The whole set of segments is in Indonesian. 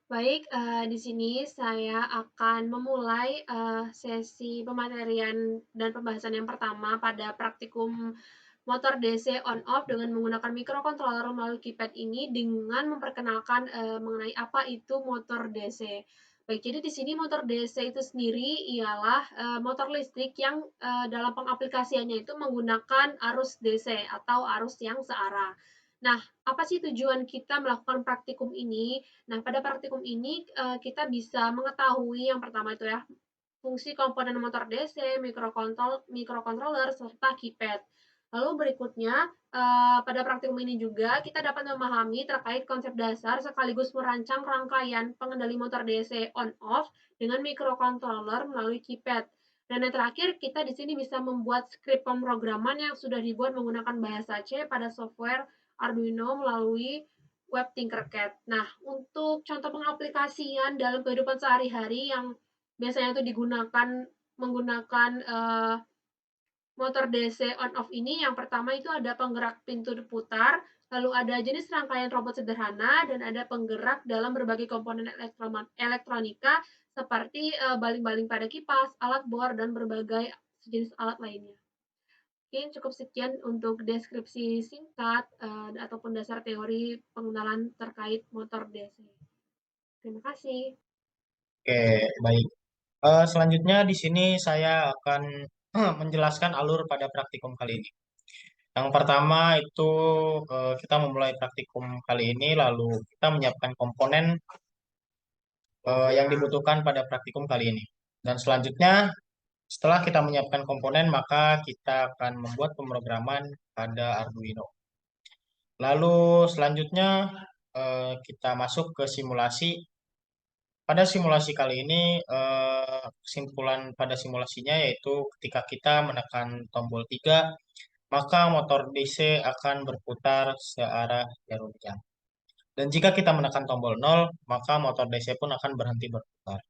Baik, di sini saya akan memulai, sesi pematerian dan pembahasan yang pertama pada praktikum motor DC on off dengan menggunakan microcontroller melalui keypad ini dengan memperkenalkan, mengenai apa itu motor DC. Baik, jadi di sini motor DC itu sendiri ialah, motor listrik yang, dalam pengaplikasiannya itu menggunakan arus DC atau arus yang searah. Nah, apa sih tujuan kita melakukan praktikum ini? Nah, pada praktikum ini, kita bisa mengetahui yang pertama itu ya, fungsi komponen motor DC, microcontroller, serta keypad. Lalu berikutnya, pada praktikum ini juga kita dapat memahami terkait konsep dasar sekaligus merancang rangkaian pengendali motor DC on off dengan microcontroller melalui keypad. Dan yang terakhir, kita di sini bisa membuat skrip pemrograman yang sudah dibuat menggunakan bahasa C pada software Arduino melalui web Tinkercad. Nah, untuk contoh pengaplikasian dalam kehidupan sehari-hari yang biasanya itu digunakan menggunakan motor DC on off ini, yang pertama itu ada penggerak pintu putar, lalu ada jenis rangkaian robot sederhana, dan ada penggerak dalam berbagai komponen elektronika seperti baling-baling pada kipas, alat bor, dan berbagai jenis alat lainnya. Mungkin cukup sekian untuk deskripsi singkat ataupun dasar teori pengenalan terkait motor DC. Terima kasih. Oke, baik. Selanjutnya di sini saya akan menjelaskan alur pada praktikum kali ini. Yang pertama itu kita memulai praktikum kali ini, lalu kita menyiapkan komponen yang dibutuhkan pada praktikum kali ini. Dan selanjutnya, setelah kita menyiapkan komponen, maka kita akan membuat pemrograman pada Arduino. Lalu selanjutnya kita masuk ke simulasi. Pada simulasi kali ini, kesimpulan pada simulasinya yaitu ketika kita menekan tombol 3, maka motor DC akan berputar searah jarum jam. Dan jika kita menekan tombol 0, maka motor DC pun akan berhenti berputar.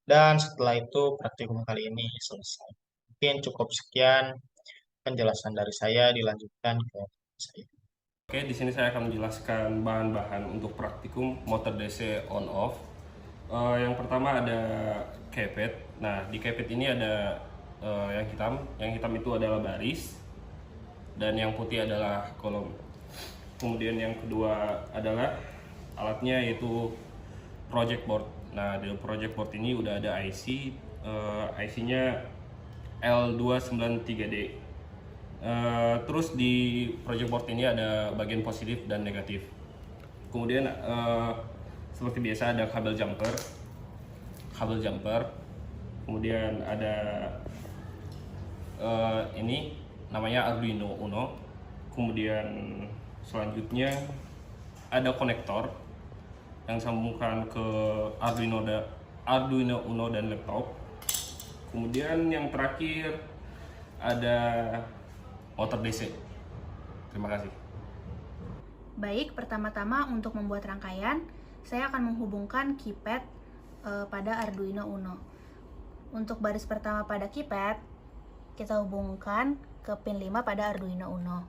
Dan setelah itu praktikum kali ini selesai. Mungkin cukup sekian penjelasan dari saya, dilanjutkan ke saya. Oke, di sini saya akan menjelaskan bahan-bahan untuk praktikum motor DC on off. Yang pertama ada keypad. Nah, di keypad ini ada yang hitam. Yang hitam itu adalah baris dan yang putih adalah kolom. Kemudian yang kedua adalah alatnya yaitu project board. Nah, di project board ini udah ada IC. IC-nya L293D. Terus di project board ini ada bagian positif dan negatif. Kemudian seperti biasa ada kabel jumper. Kemudian ada ini namanya Arduino Uno. Kemudian selanjutnya ada konektor yang sambungkan ke Arduino Uno dan laptop. Kemudian yang terakhir ada motor DC. Terima kasih. Baik, pertama-tama untuk membuat rangkaian, saya akan menghubungkan keypad pada Arduino Uno. Untuk baris pertama pada keypad, kita hubungkan ke pin 5 pada Arduino Uno.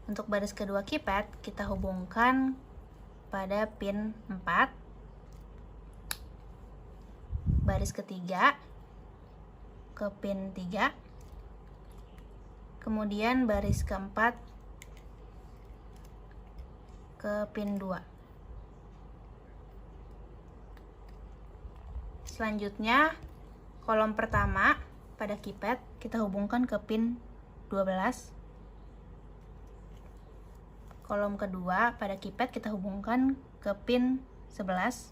Untuk baris kedua keypad, kita hubungkan pada pin 4. Baris ketiga ke pin 3. Kemudian baris keempat ke pin 2. Selanjutnya, kolom pertama pada keypad kita hubungkan ke pin 12. Kolom kedua pada keypad kita hubungkan ke pin 11.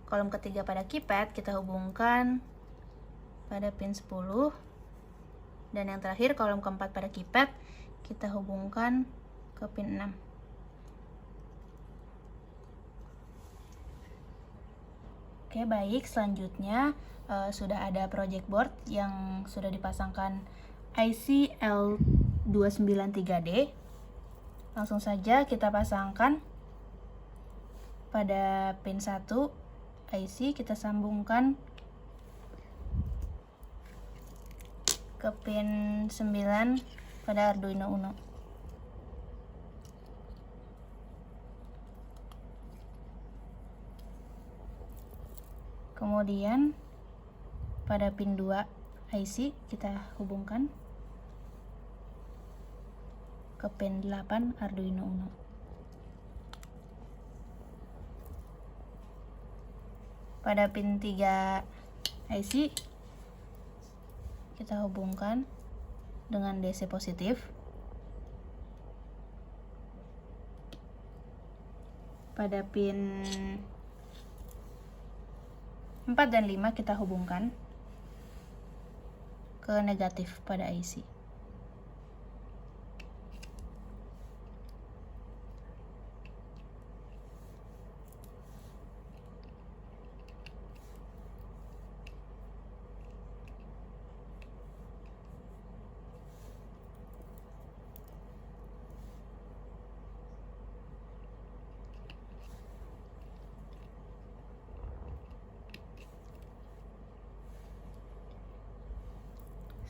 Kolom ketiga pada keypad kita hubungkan pada pin 10. Dan yang terakhir, kolom keempat pada keypad kita hubungkan ke pin 6. Oke, baik. Selanjutnya sudah ada project board yang sudah dipasangkan IC L293D. Langsung saja kita pasangkan pada pin 1 IC, kita sambungkan ke pin 9 pada Arduino Uno. Kemudian pada pin 2 IC kita hubungkan ke pin 8 Arduino Uno. Pada pin 3 IC kita hubungkan dengan DC positif. Pada pin 4 dan 5 kita hubungkan ke negatif pada IC.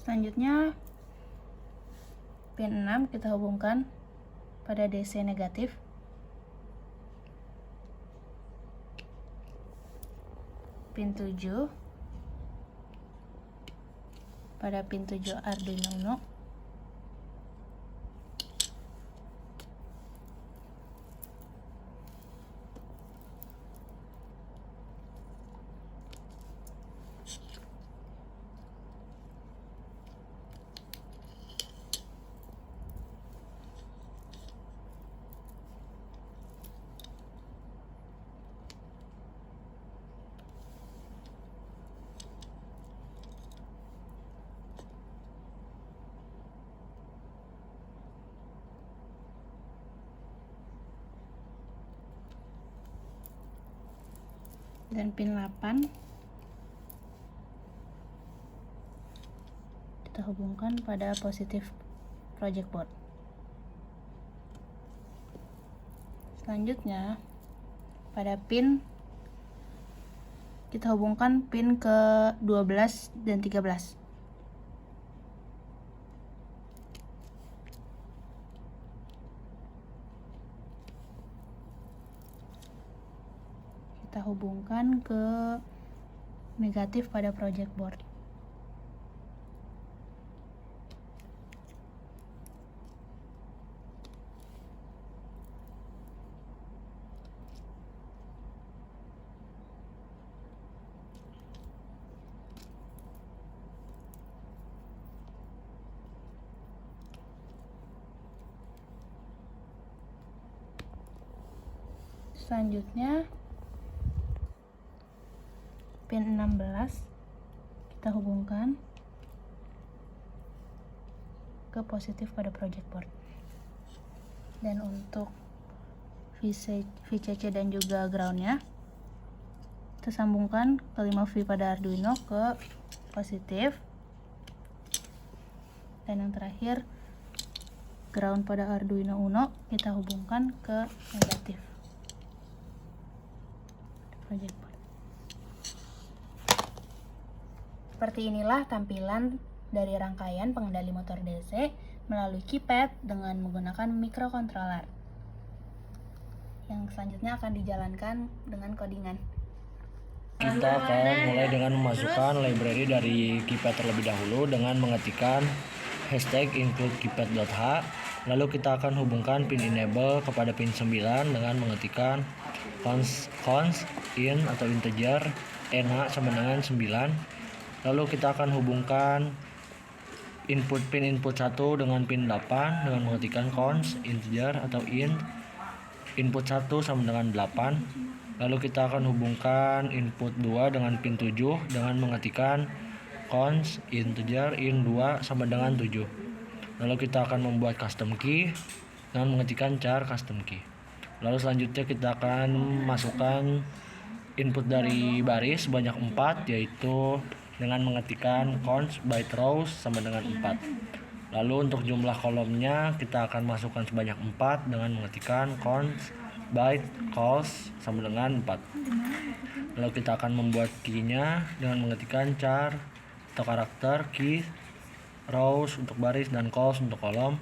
Selanjutnya pin 6 kita hubungkan pada DC negatif. Pin 7 pada pin 7 Arduino Uno. Dan pin 8 kita hubungkan pada positif project board. Selanjutnya pada pin kita hubungkan pin ke 12 dan 13. Kita hubungkan ke negatif pada project board. Selanjutnya pin 16 kita hubungkan ke positif pada project board. Dan untuk VCC dan juga groundnya kita sambungkan ke 5V pada Arduino ke positif. Dan yang terakhir ground pada Arduino Uno kita hubungkan ke negatif project board. Seperti inilah tampilan dari rangkaian pengendali motor DC melalui keypad dengan menggunakan microcontroller. Yang selanjutnya akan dijalankan dengan codingan. Kita akan mulai dengan memasukkan library dari keypad terlebih dahulu dengan mengetikkan hashtag include keypad.h. Lalu kita akan hubungkan pin enable kepada pin 9 dengan mengetikkan cons in atau integer nh sama dengan 9. Lalu kita akan hubungkan pin input 1 dengan pin 8 dengan mengetikkan cons integer atau input 1 sama dengan 8. Lalu kita akan hubungkan input 2 dengan pin 7 dengan mengetikkan cons integer in 2 sama dengan 7. Lalu kita akan membuat custom key dengan mengetikkan char custom key. Lalu selanjutnya kita akan masukkan input dari baris sebanyak 4, yaitu dengan mengetikkan cons byte rows sama dengan 4. Lalu untuk jumlah kolomnya kita akan masukkan sebanyak 4 dengan mengetikkan cons byte cols sama dengan 4. Lalu kita akan membuat key-nya dengan mengetikkan char atau karakter key rows untuk baris dan cols untuk kolom.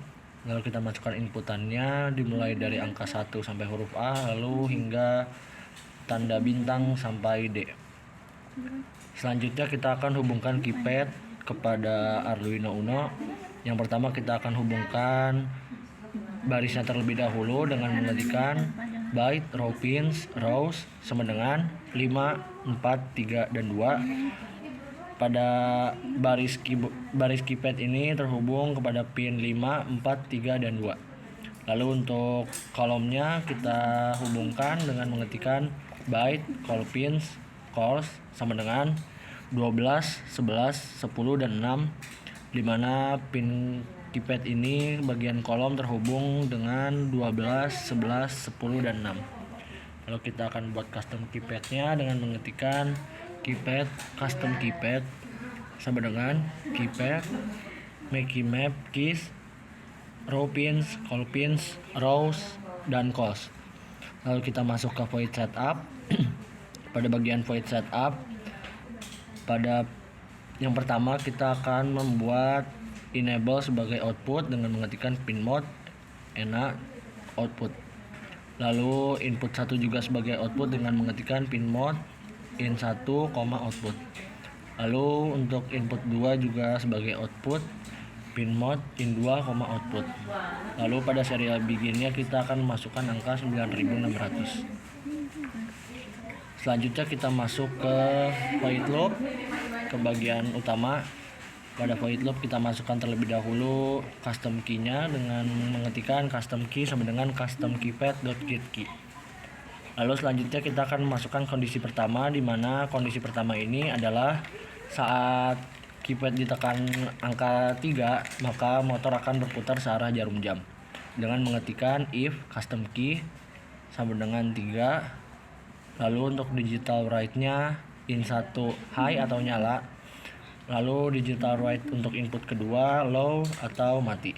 Lalu kita masukkan inputannya dimulai dari angka 1 sampai huruf A lalu hingga tanda bintang sampai D. Selanjutnya kita akan hubungkan keypad kepada Arduino Uno. Yang pertama kita akan hubungkan barisnya terlebih dahulu dengan mengetikkan byte row pins rows sama dengan 5, 4, 3, dan 2. Pada baris keypad ini terhubung kepada pin 5, 4, 3, dan 2. Lalu untuk kolomnya kita hubungkan dengan mengetikkan byte call pins calls sama dengan 12, 11, 10, dan 6, di mana pin keypad ini bagian kolom terhubung dengan 12, 11, 10, dan 6. Lalu kita akan buat custom keypadnya dengan mengetikkan keypad custom keypad sama dengan keypad make map keys row pins call pins rows dan calls. Lalu kita masuk ke void setup. Pada bagian void setup, pada yang pertama kita akan membuat enable sebagai output dengan mengetikkan pin mode ena output. Lalu input 1 juga sebagai output dengan mengetikkan pin mode in 1, output. Lalu untuk input 2 juga sebagai output pin mode in 2, output. Lalu pada serial beginnya kita akan memasukkan angka 9600. Selanjutnya kita masuk ke void loop, ke bagian utama. Pada void loop kita masukkan terlebih dahulu custom key-nya dengan mengetikkan custom key sama dengan custom keypad.getKey. Lalu selanjutnya kita akan memasukkan kondisi pertama, di mana kondisi pertama ini adalah saat keypad ditekan angka 3 maka motor akan berputar searah jarum jam dengan mengetikkan if custom key sama dengan 3. Lalu untuk digital write-nya in 1 high atau nyala. Lalu digital write untuk input kedua low atau mati.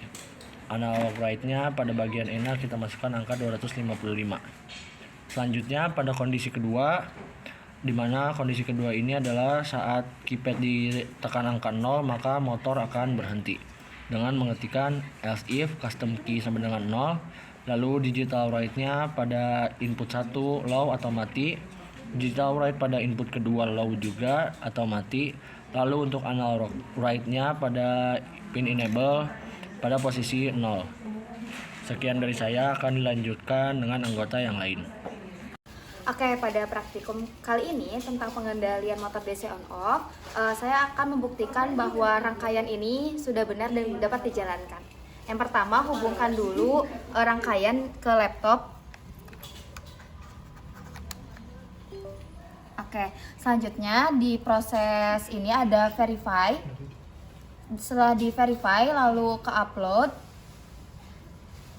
Analog write-nya pada bagian ENA kita masukkan angka 255. Selanjutnya pada kondisi kedua, di mana kondisi kedua ini adalah saat keypad ditekan angka 0 maka motor akan berhenti dengan mengetikkan else if custom key sama dengan 0. Lalu digital write-nya pada input 1 low atau mati, digital write pada input kedua low juga atau mati. Lalu untuk analog write-nya pada pin enable pada posisi 0. Sekian dari saya, akan dilanjutkan dengan anggota yang lain. Oke, pada praktikum kali ini tentang pengendalian motor DC on off, saya akan membuktikan bahwa rangkaian ini sudah benar dan dapat dijalankan. Yang pertama, hubungkan dulu rangkaian ke laptop. Oke, selanjutnya di proses ini ada verify. Setelah di verify lalu ke upload.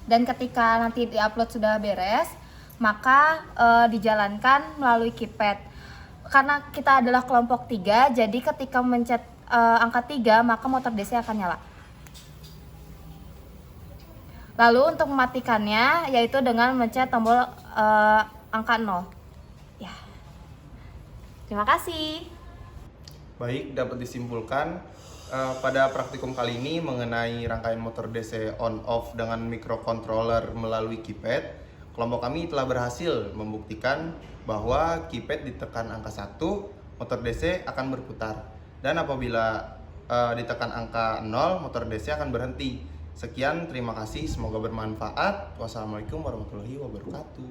Dan ketika nanti di upload sudah beres, maka dijalankan melalui keypad. Karena kita adalah kelompok 3, jadi ketika mencet angka 3 maka motor DC akan nyala. Lalu untuk mematikannya yaitu dengan mencet tombol angka 0. Ya. Terima kasih. Baik, dapat disimpulkan pada praktikum kali ini mengenai rangkaian motor DC on-off dengan microcontroller melalui keypad, kelompok kami telah berhasil membuktikan bahwa keypad ditekan angka 1, motor DC akan berputar. Dan apabila ditekan angka 0, motor DC akan berhenti. Sekian, terima kasih, semoga bermanfaat. Wassalamualaikum warahmatullahi wabarakatuh.